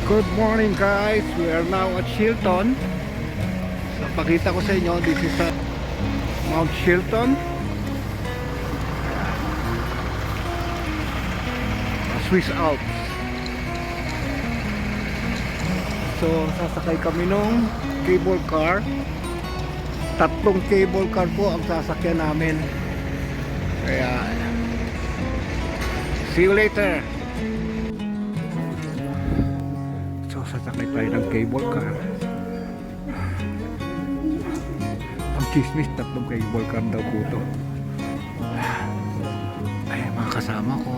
Good morning guys, we are now at Shilton. So, pakita ko sa inyo, this is Mount Shilton, Swiss Alps. So sasakay kami nung cable car. Tatlong cable car po ang sasakyan namin. Kaya see you later. So sasakay tayo ng cable car. Ang chismis, tatlong cable car daw po to. Ay, mga kasama ko.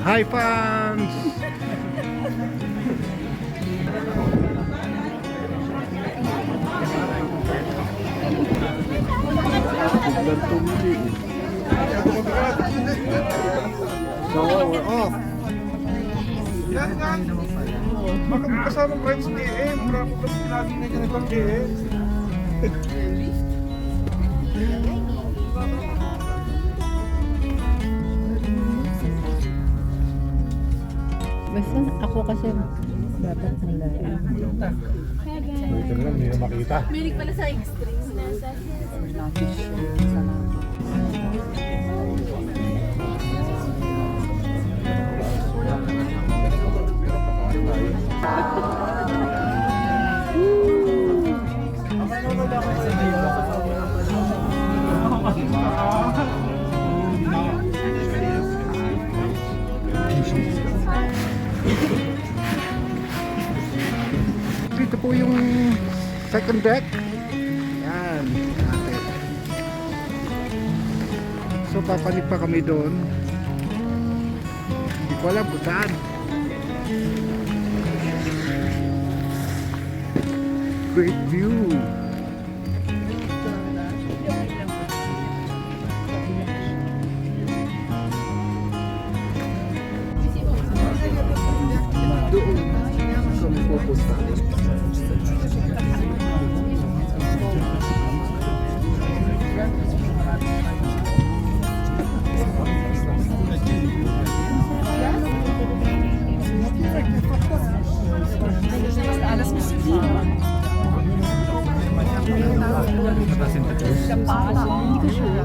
Hi fans! Biglang tumili. So we're off. Kasama friends ni EM, marami pa lagi na ganito ang EM. Basta ako kasi dapat nila. Ito lang, hindi na makita. Milig pala sa extremes na sa Dito po yung second deck. Yan. So papanik pa kami doon. Hindi ko alam kung saan. Great view. Doon kami pupunta.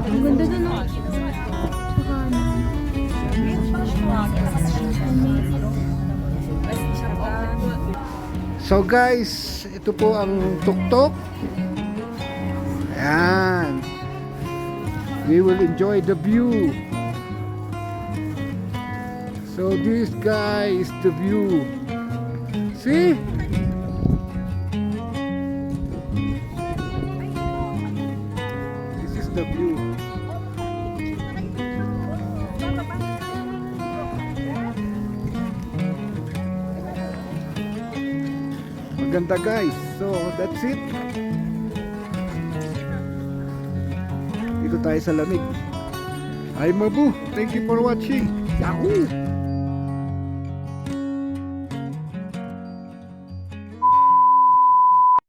Ang ganda na no. So guys, ito po ang tuktok. Ayan. We will enjoy the view. So this guy is the view. See? This is the view. Maganda guys. So that's it. Dito tayo sa lamig. Ay Mabu, thank you for watching. Yahoo!